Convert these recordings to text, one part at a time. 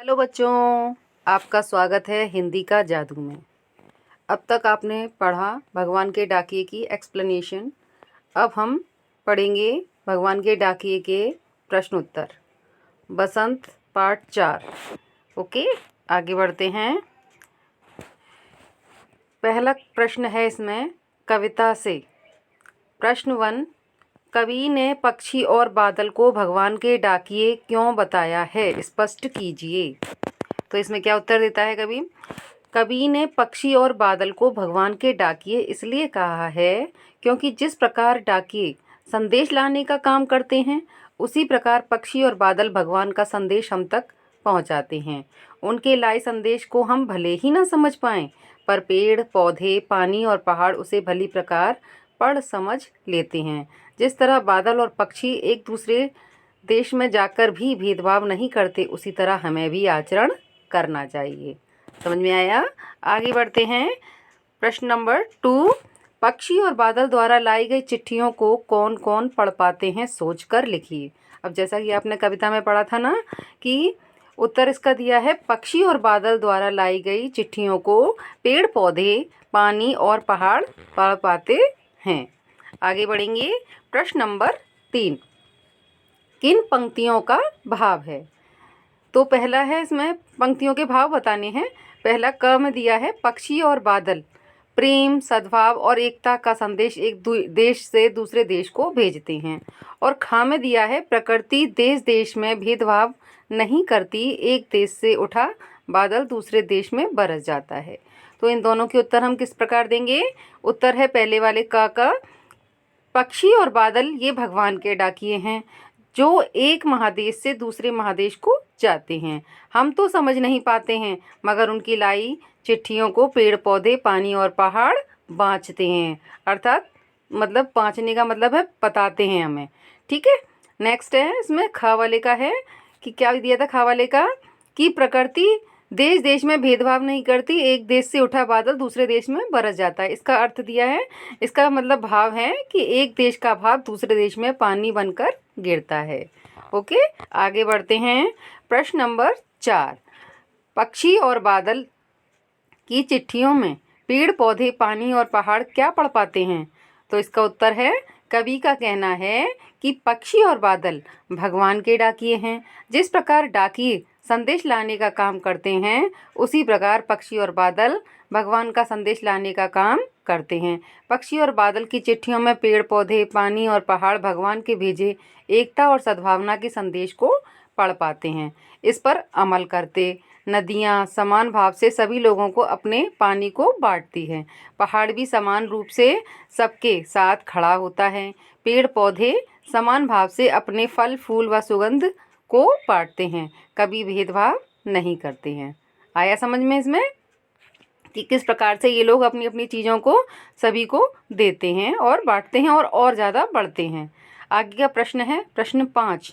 Hello बच्चों, आपका स्वागत है हिंदी का जादू में। अब तक आपने पढ़ा भगवान के डाकिए की एक्सप्लेनेशन। अब हम पढ़ेंगे भगवान के डाकिए के प्रश्न उत्तर, बसंत पार्ट 4। ओके, आगे बढ़ते हैं। पहला प्रश्न है इसमें कविता से। प्रश्न 1, कवि ने पक्षी और बादल को भगवान के डाकिए क्यों बताया है, स्पष्ट कीजिए। तो इसमें क्या उत्तर देता है कवि? कवि ने पक्षी और बादल को भगवान के डाकिए इसलिए कहा है क्योंकि जिस प्रकार डाकिए संदेश लाने का काम करते हैं, उसी प्रकार पक्षी और बादल भगवान का संदेश हम तक पहुंचाते हैं। उनके लाए संदेश को हम भले ही ना समझ पाएं, पर पेड़ पौधे, पानी और पहाड़ उसे भली प्रकार पढ़ समझ लेते हैं। जिस तरह बादल और पक्षी एक दूसरे देश में जाकर भी भेदभाव नहीं करते, उसी तरह हमें भी आचरण करना चाहिए। समझ में आया? आगे बढ़ते हैं। प्रश्न नंबर 2, पक्षी और बादल द्वारा लाई गई चिट्ठियों को कौन कौन पढ़ पाते हैं, सोचकर लिखिए। अब जैसा कि आपने कविता में पढ़ा था ना कि उत्तर इसका दिया है, पक्षी और बादल द्वारा लाई गई चिट्ठियों को पेड़ पौधे, पानी और पहाड़ पढ़ पाते हैं। आगे बढ़ेंगे। प्रश्न नंबर 3, किन पंक्तियों का भाव है? तो पहला है, इसमें पंक्तियों के भाव बताने हैं। पहला क में दिया है, पक्षी और बादल प्रेम, सद्भाव और एकता का संदेश एक देश से दूसरे देश को भेजते हैं। और ख में दिया है, प्रकृति देश देश में भेदभाव नहीं करती, एक देश से उठा बादल दूसरे देश में बरस जाता है। तो इन दोनों के उत्तर हम किस प्रकार देंगे? उत्तर है पहले वाले का पक्षी और बादल ये भगवान के डाकिए हैं जो एक महादेश से दूसरे महादेश को जाते हैं। हम तो समझ नहीं पाते हैं, मगर उनकी लाई चिट्ठियों को पेड़ पौधे, पानी और पहाड़ बाँचते हैं। अर्थात मतलब बाँचने का मतलब है बताते हैं हमें। ठीक है। नेक्स्ट है, इसमें ख वाले का है कि क्या दिया था ख वाले का, कि प्रकृति देश देश में भेदभाव नहीं करती, एक देश से उठा बादल दूसरे देश में बरस जाता है। इसका अर्थ दिया है, इसका मतलब भाव है कि एक देश का भाव दूसरे देश में पानी बनकर गिरता है। ओके, आगे बढ़ते हैं। प्रश्न नंबर 4, पक्षी और बादल की चिट्ठियों में पेड़ पौधे, पानी और पहाड़ क्या पढ़ पाते हैं? तो इसका उत्तर है, कवि का कहना है कि पक्षी और बादल भगवान के डाकिए हैं। जिस प्रकार डाकिए संदेश लाने का काम करते हैं, उसी प्रकार पक्षी और बादल भगवान का संदेश लाने का काम करते हैं। पक्षी और बादल की चिट्ठियों में पेड़ पौधे, पानी और पहाड़ भगवान के भेजे एकता और सद्भावना के संदेश को पढ़ पाते हैं। इस पर अमल करते नदियाँ समान भाव से सभी लोगों को अपने पानी को बांटती हैं। पहाड़ भी समान रूप से सबके साथ खड़ा होता है। पेड़ पौधे समान भाव से अपने फल फूल व सुगंध को बांटते हैं, कभी भेदभाव नहीं करते हैं। आया समझ में इसमें कि किस प्रकार से ये लोग अपनी अपनी चीज़ों को सभी को देते हैं और बांटते हैं और ज़्यादा बढ़ते हैं। आगे का प्रश्न है, प्रश्न 5,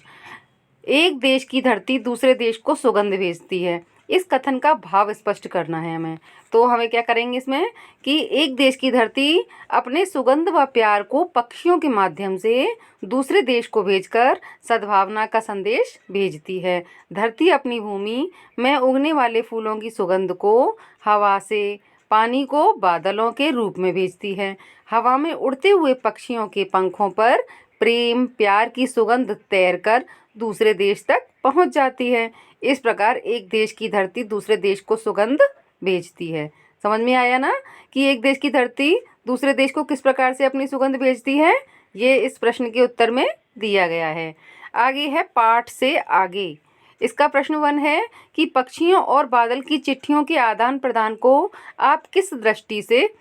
एक देश की धरती दूसरे देश को सुगंध भेजती है, इस कथन का भाव स्पष्ट करना है हमें। तो हमें क्या करेंगे इसमें कि एक देश की धरती अपने सुगंध व प्यार को पक्षियों के माध्यम से दूसरे देश को भेजकर सद्भावना का संदेश भेजती है। धरती अपनी भूमि में उगने वाले फूलों की सुगंध को हवा से, पानी को बादलों के रूप में भेजती है। हवा में उड़ते हुए पक्षियों के पंखों पर प्रेम प्यार की सुगंध तैरकर दूसरे देश तक पहुंच जाती है। इस प्रकार एक देश की धरती दूसरे देश को सुगंध भेजती है। समझ में आया ना कि एक देश की धरती दूसरे देश को किस प्रकार से अपनी सुगंध भेजती है? ये इस प्रश्न के उत्तर में दिया गया है। आगे है पाठ से आगे। इसका प्रश्न 1 है कि पक्षियों और बादल की चिट्ठियों के आदान प्रदान को आप किस दृष्टि से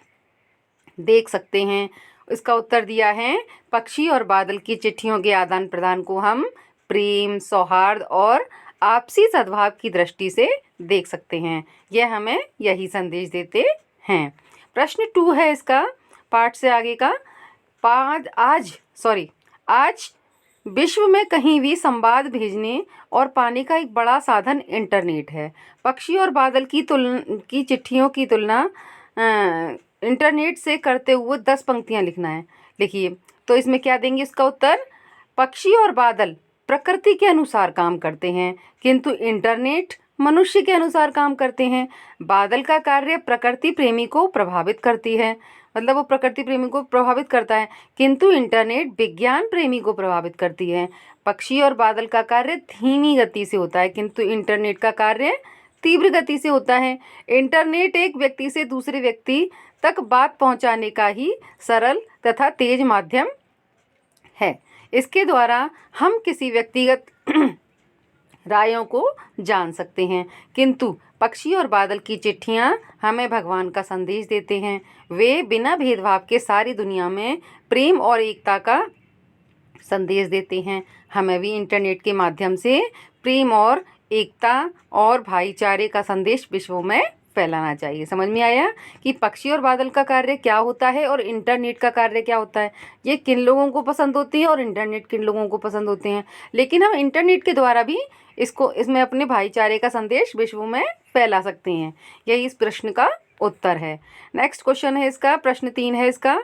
देख सकते हैं? इसका उत्तर दिया है, पक्षी और बादल की चिट्ठियों के आदान प्रदान को हम प्रेम, सौहार्द और आपसी सद्भाव की दृष्टि से देख सकते हैं। यह हमें यही संदेश देते हैं। प्रश्न 2 है इसका पाठ से आगे का, आज विश्व में कहीं भी संवाद भेजने और पाने का एक बड़ा साधन इंटरनेट है। पक्षी और बादल की चिट्ठियों की तुलना इंटरनेट से करते हुए 10 पंक्तियां लिखना है। लिखिए। तो इसमें क्या देंगे इसका उत्तर? पक्षी और बादल प्रकृति के अनुसार काम करते हैं, किंतु इंटरनेट मनुष्य के अनुसार काम करते हैं। बादल का कार्य प्रकृति प्रेमी को प्रभावित करती है, मतलब वो प्रकृति प्रेमी को प्रभावित करता है, किंतु इंटरनेट विज्ञान प्रेमी को प्रभावित करती है। पक्षी और बादल का कार्य धीमी गति से होता है, किंतु इंटरनेट का कार्य तीव्र गति से होता है। इंटरनेट एक व्यक्ति से दूसरे व्यक्ति तक बात पहुंचाने का ही सरल तथा तेज माध्यम है। इसके द्वारा हम किसी व्यक्तिगत रायों को जान सकते हैं, किंतु पक्षी और बादल की चिट्ठियाँ हमें भगवान का संदेश देते हैं। वे बिना भेदभाव के सारी दुनिया में प्रेम और एकता का संदेश देते हैं। हमें भी इंटरनेट के माध्यम से प्रेम और एकता और भाईचारे का संदेश विश्व में फैलाना चाहिए। समझ में आया कि पक्षी और बादल का कार्य क्या होता है और इंटरनेट का कार्य क्या होता है। ये किन लोगों को पसंद होती है और इंटरनेट किन लोगों को पसंद होते हैं, लेकिन हम इंटरनेट के द्वारा भी इसमें अपने भाईचारे का संदेश विश्व में फैला सकते हैं। यही इस प्रश्न का उत्तर है। नेक्स्ट क्वेश्चन है इसका, प्रश्न 3 है इसका,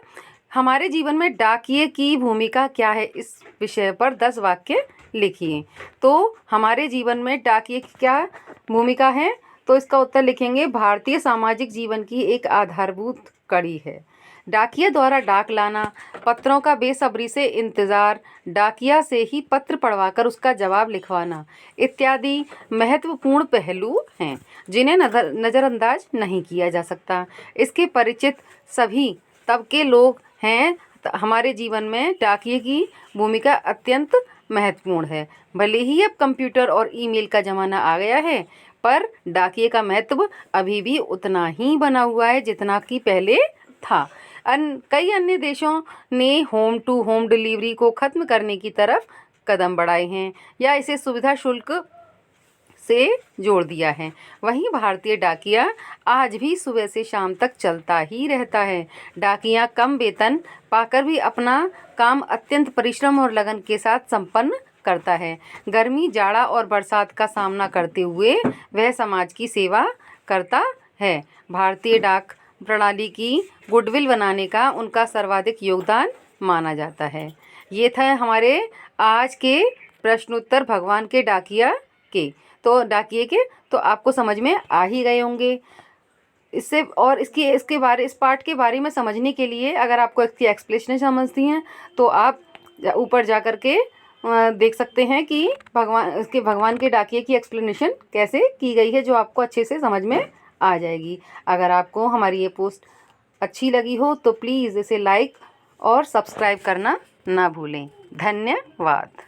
हमारे जीवन में डाकिये की भूमिका क्या है, इस विषय पर 10 वाक्य लिखिए। तो हमारे जीवन में डाकिये की क्या भूमिका है, तो इसका उत्तर लिखेंगे भारतीय सामाजिक जीवन की एक आधारभूत कड़ी है। डाकिया द्वारा डाक लाना, पत्रों का बेसब्री से इंतज़ार, डाकिया से ही पत्र पढ़वाकर उसका जवाब लिखवाना इत्यादि महत्वपूर्ण पहलू हैं जिन्हें नज़रअंदाज नहीं किया जा सकता। इसके परिचित सभी तब के लोग हैं। हमारे जीवन में डाकिये की भूमिका अत्यंत महत्वपूर्ण है। भले ही अब कंप्यूटर और ईमेल का ज़माना आ गया है, पर डाकिये का महत्व अभी भी उतना ही बना हुआ है जितना कि पहले था। कई अन्य देशों ने होम टू होम डिलीवरी को ख़त्म करने की तरफ कदम बढ़ाए हैं या इसे सुविधा शुल्क से जोड़ दिया है। वहीं भारतीय डाकिया आज भी सुबह से शाम तक चलता ही रहता है। डाकिया कम वेतन पाकर भी अपना काम अत्यंत परिश्रम और लगन के साथ संपन्न करता है। गर्मी, जाड़ा और बरसात का सामना करते हुए वह समाज की सेवा करता है। भारतीय डाक प्रणाली की गुडविल बनाने का उनका सर्वाधिक योगदान माना जाता है। ये था हमारे आज के प्रश्नोत्तर भगवान के डाकिया के। तो डाकिये के तो आपको समझ में आ ही गए होंगे। इससे और इस पार्ट के बारे में समझने के लिए अगर आपको इसकी एक्सप्लेनेशन समझती हैं तो आप ऊपर जा कर के देख सकते हैं कि भगवान के डाकिये की एक्सप्लेनेशन कैसे की गई है, जो आपको अच्छे से समझ में आ जाएगी। अगर आपको हमारी ये पोस्ट अच्छी लगी हो तो प्लीज़ इसे लाइक और सब्सक्राइब करना ना भूलें। धन्यवाद।